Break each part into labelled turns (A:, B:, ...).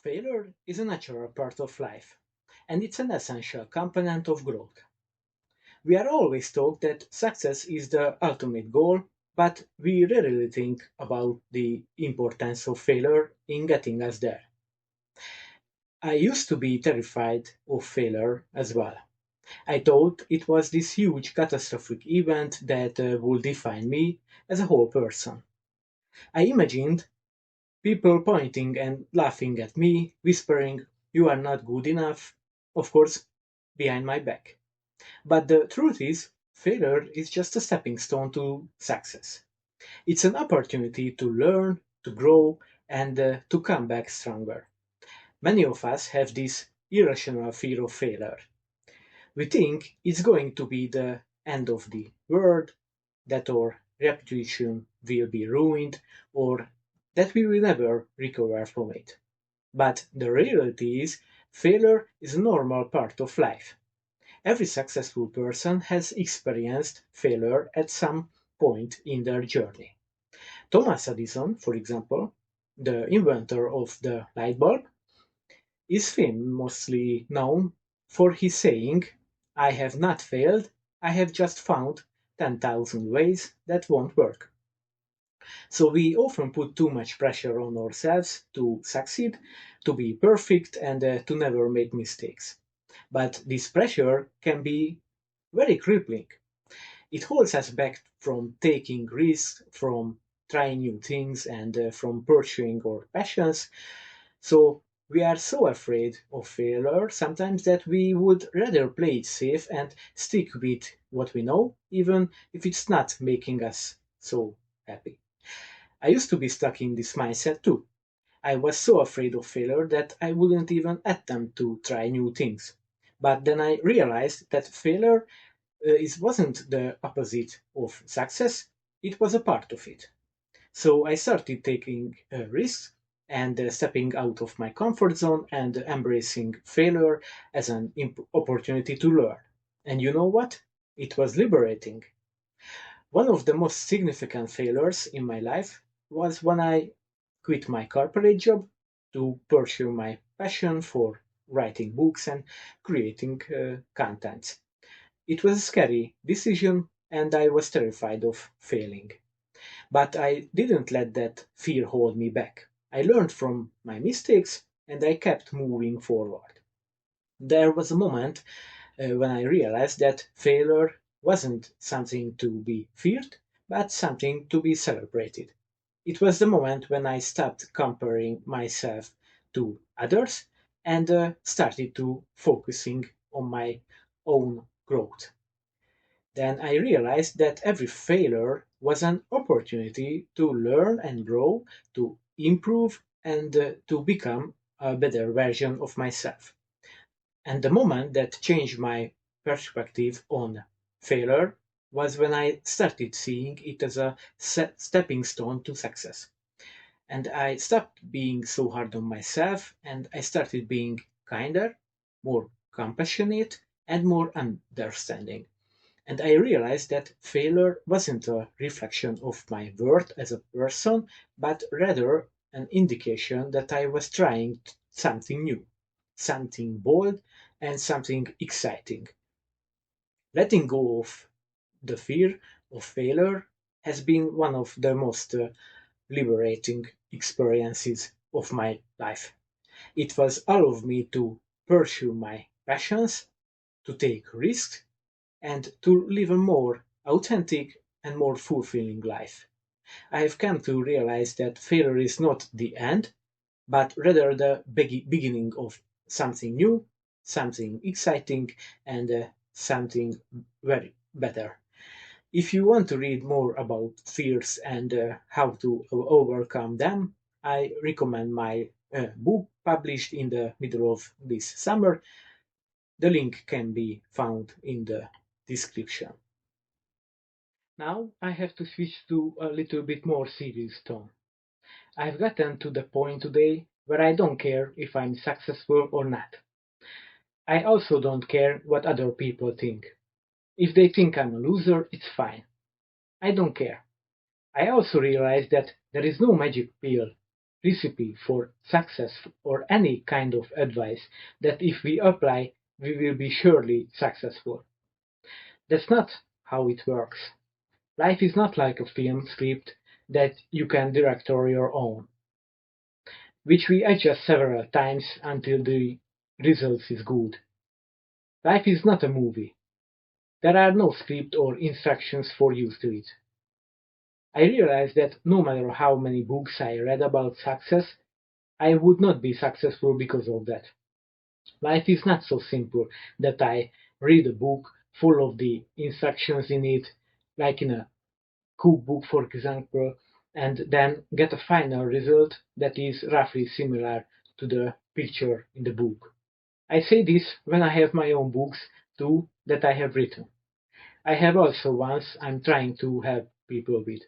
A: Failure is a natural part of life, and it's an essential component of growth. We are always taught that success is the ultimate goal, but we rarely think about the importance of failure in getting us there. I used to be terrified of failure as well. I thought it was this huge catastrophic event that would define me as a whole person. I imagined people pointing and laughing at me, whispering, "You are not good enough," of course, behind my back. But the truth is, failure is just a stepping stone to success. It's an opportunity to learn, to grow, and to come back stronger. Many of us have this irrational fear of failure. We think it's going to be the end of the world, that our reputation will be ruined, or that we will never recover from it. But the reality is, failure is a normal part of life. Every successful person has experienced failure at some point in their journey. Thomas Edison, for example, the inventor of the light bulb, is famously known for his saying, "I have not failed, I have just found 10,000 ways that won't work." So we often put too much pressure on ourselves to succeed, to be perfect, and to never make mistakes. But this pressure can be very crippling. It holds us back from taking risks, from trying new things, and from pursuing our passions. So we are so afraid of failure sometimes that we would rather play it safe and stick with what we know, even if it's not making us so happy. I used to be stuck in this mindset too. I was so afraid of failure that I wouldn't even attempt to try new things. But then I realized that failure wasn't the opposite of success, it was a part of it. So I started taking risks and stepping out of my comfort zone and embracing failure as an opportunity to learn. And you know what? It was liberating. One of the most significant failures in my life was when I quit my corporate job to pursue my passion for writing books and creating content. It was a scary decision, and I was terrified of failing. But I didn't let that fear hold me back. I learned from my mistakes and I kept moving forward. There was a moment when I realized that failure wasn't something to be feared, but something to be celebrated. It was the moment when I stopped comparing myself to others and started to focusing on my own growth. Then I realized that every failure was an opportunity to learn and grow, to improve, and to become a better version of myself. And the moment that changed my perspective on failure was when I started seeing it as a stepping stone to success. And I stopped being so hard on myself and I started being kinder, more compassionate, and more understanding. And I realized that failure wasn't a reflection of my worth as a person, but rather an indication that I was trying something new, something bold, and something exciting. Letting go of the fear of failure has been one of the most liberating experiences of my life. It was allowed me to pursue my passions, to take risks, and to live a more authentic and more fulfilling life. I have come to realize that failure is not the end, but rather the beginning of something new, something exciting, and something very better. If you want to read more about fears and how to overcome them, I recommend my book published in the middle of this summer. The link can be found in the description. Now I have to switch to a little bit more serious tone. I've gotten to the point today where I don't care if I'm successful or not. I also don't care what other people think. If they think I'm a loser, it's fine. I don't care. I also realize that there is no magic pill recipe for success or any kind of advice that if we apply, we will be surely successful. That's not how it works. Life is not like a film script that you can direct on your own, which we adjust several times until the result is good. Life is not a movie. There are no script or instructions for you to it. I realized that no matter how many books I read about success, I would not be successful because of that. Life is not so simple that I read a book full of the instructions in it, like in a cookbook, for example, and then get a final result that is roughly similar to the picture in the book. I say this when I have my own books too that I have written. I have also ones I'm trying to help people with.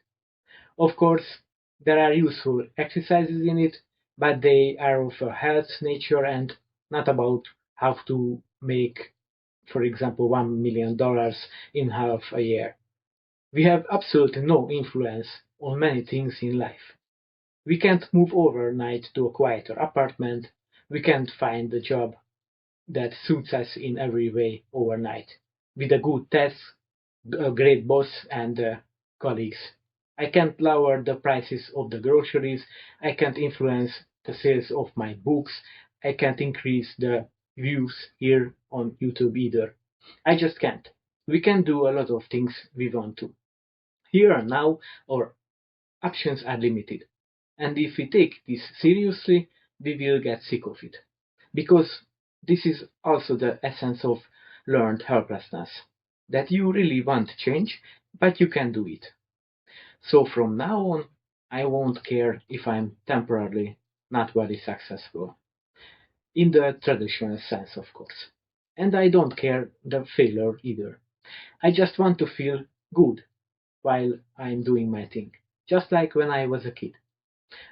A: Of course, there are useful exercises in it, but they are of a health nature and not about how to make, for example, $1 million in half a year. We have absolutely no influence on many things in life. We can't move overnight to a quieter apartment. We can't find a job that suits us in every way overnight. With a good test, a great boss, and colleagues. I can't lower the prices of the groceries. I can't influence the sales of my books. I can't increase the views here on YouTube either. I just can't. We can do a lot of things we want to. Here and now, our options are limited. And if we take this seriously, we will get sick of it. Because this is also the essence of learned helplessness. That you really want change, but you can do it. So from now on, I won't care if I'm temporarily not very successful. In the traditional sense, of course. And I don't care the failure either. I just want to feel good while I'm doing my thing. Just like when I was a kid.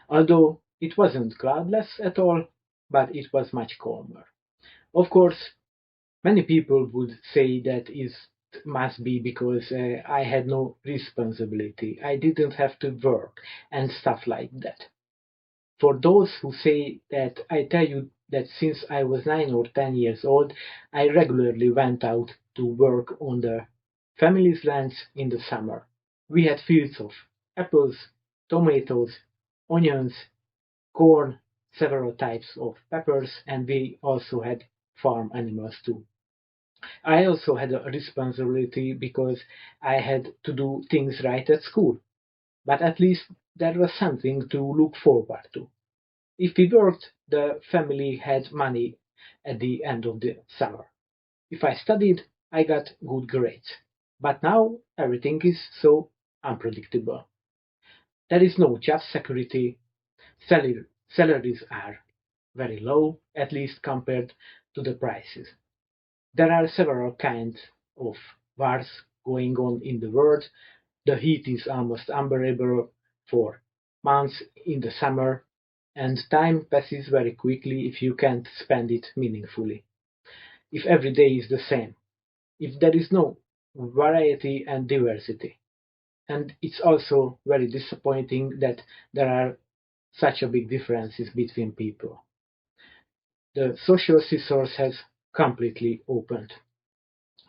A: Although it wasn't cloudless at all, but it was much calmer. Of course, many people would say that is must be because I had no responsibility. I didn't have to work and stuff like that. For those who say that, I tell you that since I was 9 or 10 years old, I regularly went out to work on the family's lands in the summer. We had fields of apples, tomatoes, onions, corn, several types of peppers, and we also had farm animals too. I also had a responsibility because I had to do things right at school, but at least there was something to look forward to. If we worked, the family had money at the end of the summer. If I studied, I got good grades. But now everything is so unpredictable. There is no job security, salaries are very low, at least compared to the prices. There are several kinds of wars going on in the world. The heat is almost unbearable for months in the summer, and time passes very quickly if you can't spend it meaningfully. If every day is the same, if there is no variety and diversity. And it's also very disappointing that there are such a big differences between people. The social scissors has completely opened.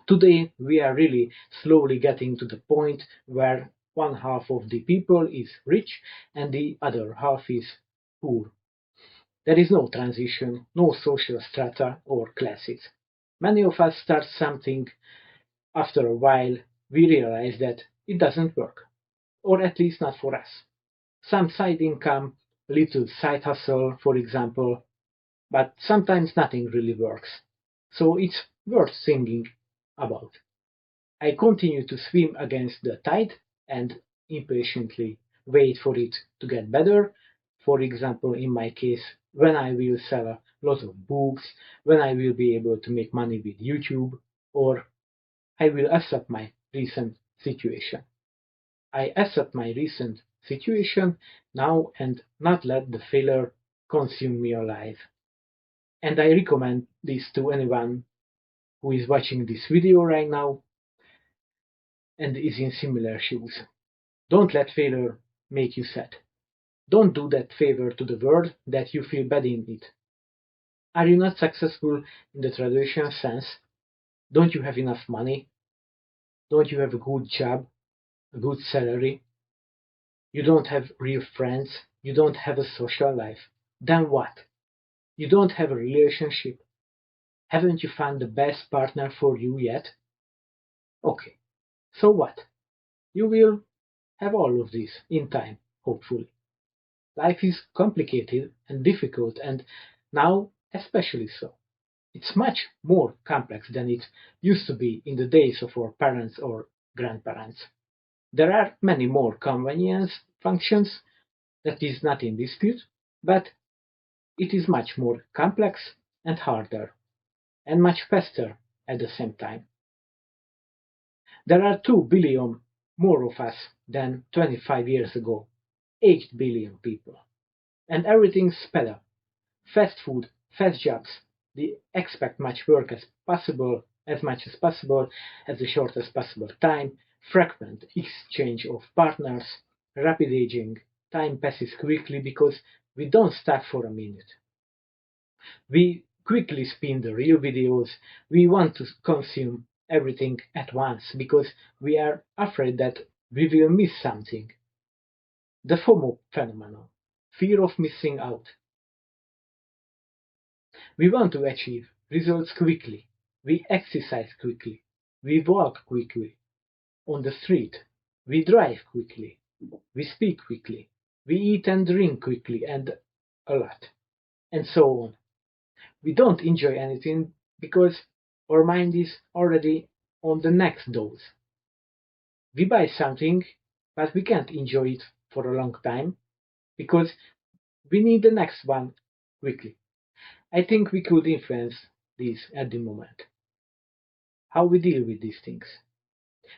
A: Today, we are really slowly getting to the point where one half of the people is rich and the other half is poor. There is no transition, no social strata or classes. Many of us start something. After a while, we realize that it doesn't work, or at least not for us. Some side income, little side hustle, for example, but sometimes nothing really works. So it's worth thinking about. I continue to swim against the tide and impatiently wait for it to get better. For example, in my case, when I will sell a lot of books, when I will be able to make money with YouTube, or I will accept my recent situation. I accept my recent situation now and not let the failure consume me alive. And I recommend this to anyone who is watching this video right now and is in similar shoes. Don't let failure make you sad. Don't do that favor to the world that you feel bad in it. Are you not successful in the traditional sense? Don't you have enough money? Don't you have a good job, a good salary? You don't have real friends? You don't have a social life? Then what? You don't have a relationship? Haven't you found the best partner for you yet? Okay, so what? You will have all of this in time, hopefully. Life is complicated and difficult, and now especially so. It's much more complex than it used to be in the days of our parents or grandparents. There are many more convenience functions, that is not in dispute, but it is much more complex and harder, and much faster at the same time. There are 2 billion more of us than 25 years ago, 8 billion people, and everything's sped up. Fast food, fast jobs, they expect much work as much as possible, at the shortest possible time, frequent exchange of partners, rapid aging, time passes quickly because we don't stop for a minute. We quickly spin the real videos, we want to consume everything at once because we are afraid that we will miss something. The FOMO phenomenon, fear of missing out. We want to achieve results quickly. We exercise quickly. We walk quickly on the street. We drive quickly. We speak quickly. We eat and drink quickly and a lot. And so on. We don't enjoy anything because our mind is already on the next dose. We buy something, but we can't enjoy it for a long time because we need the next one quickly. I think we could influence this at the moment. How we deal with these things.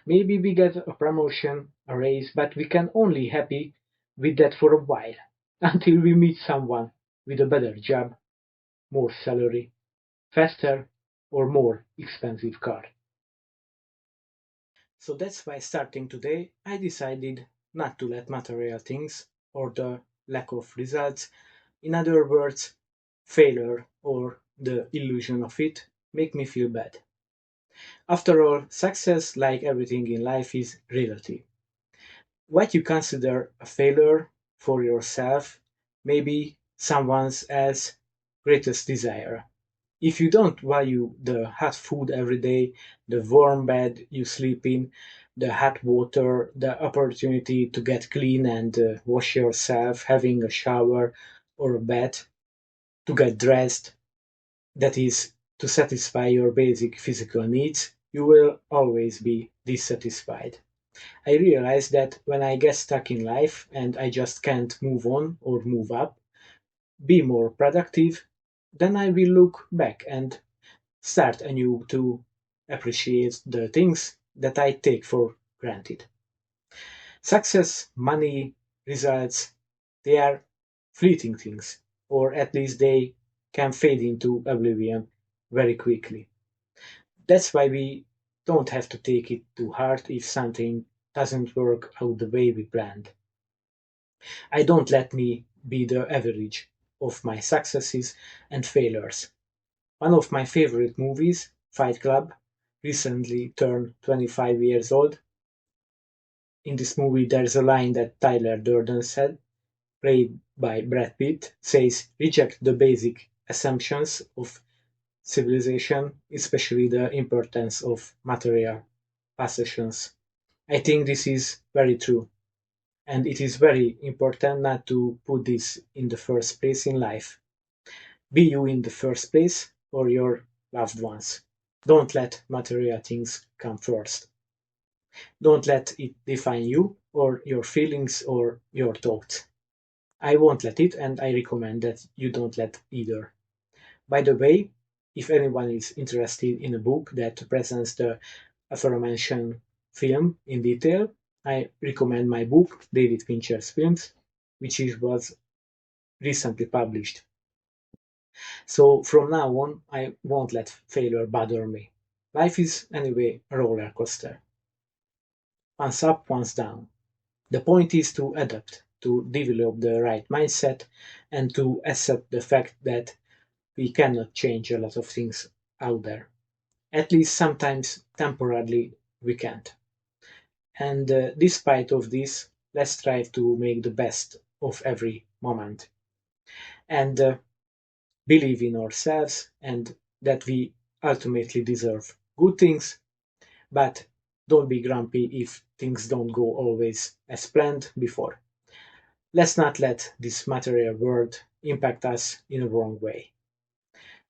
A: Maybe we get a promotion, a raise, but we can only happy with that for a while until we meet someone with a better job, more salary, faster or more expensive car. So that's why starting today I decided not to let material things or the lack of results, in other words, failure or the illusion of it, make me feel bad. After all, success, like everything in life, is relative. What you consider a failure for yourself may be someone else's greatest desire. If you don't value the hot food every day, the warm bed you sleep in, the hot water, the opportunity to get clean and wash yourself, having a shower or a bath, to get dressed, that is, to satisfy your basic physical needs, you will always be dissatisfied. I realize that when I get stuck in life and I just can't move on or move up, be more productive, then I will look back and start anew to appreciate the things that I take for granted. Success, money, results, they are fleeting things, or at least they can fade into oblivion very quickly. That's why we don't have to take it to heart if something doesn't work out the way we planned. I don't let me be the average of my successes and failures. One of my favorite movies, Fight Club, recently turned 25 years old. In this movie, there's a line that Tyler Durden said, played by Brad Pitt, says, reject the basic assumptions of civilization, especially the importance of material possessions. I think this is very true, and it is very important not to put this in the first place in life. Be you in the first place or your loved ones. Don't let material things come first. Don't let it define you or your feelings or your thoughts. I won't let it, and I recommend that you don't let either. By the way, if anyone is interested in a book that presents the aforementioned film in detail, I recommend my book, David Fincher's Films, was recently published. So from now on, I won't let failure bother me. Life is, anyway, a roller coaster. Once up, once down. The point is to adapt. to develop the right mindset, and to accept the fact that we cannot change a lot of things out there. At least sometimes temporarily we can't. And despite of this, let's strive to make the best of every moment and believe in ourselves and that we ultimately deserve good things, but don't be grumpy if things don't go always as planned before. Let's not let this material world impact us in a wrong way.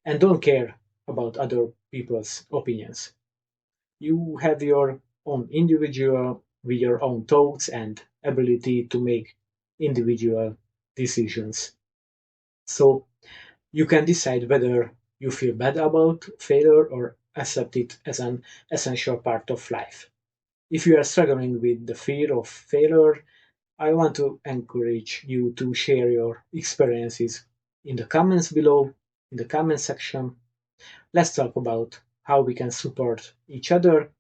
A: And don't care about other people's opinions. You have your own individual with your own thoughts and ability to make individual decisions. So you can decide whether you feel bad about failure or accept it as an essential part of life. If you are struggling with the fear of failure, I want to encourage you to share your experiences in the comments below, in the comment section. Let's talk about how we can support each other,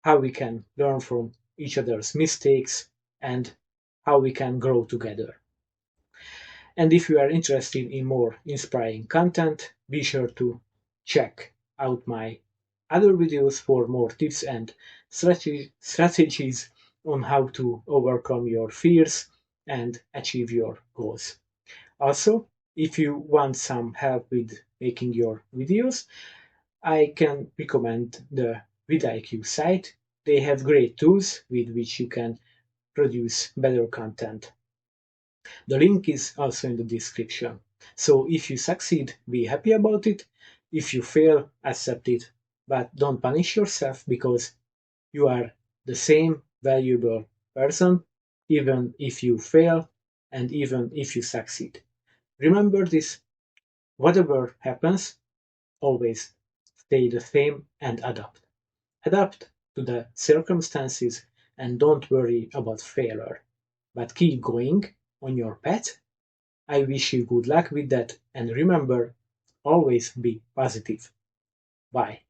A: how we can learn from each other's mistakes, and how we can grow together. And if you are interested in more inspiring content, be sure to check out my other videos for more tips and strategies on how to overcome your fears and achieve your goals. Also, if you want some help with making your videos, I can recommend the VidIQ site. They have great tools with which you can produce better content. The link is also in the description. So if you succeed, be happy about it. If you fail, accept it. But don't punish yourself because you are the same valuable person, even if you fail and even if you succeed. Remember this, whatever happens, always stay the same and adapt. Adapt to the circumstances and don't worry about failure. But keep going on your path. I wish you good luck with that and remember, always be positive. Bye.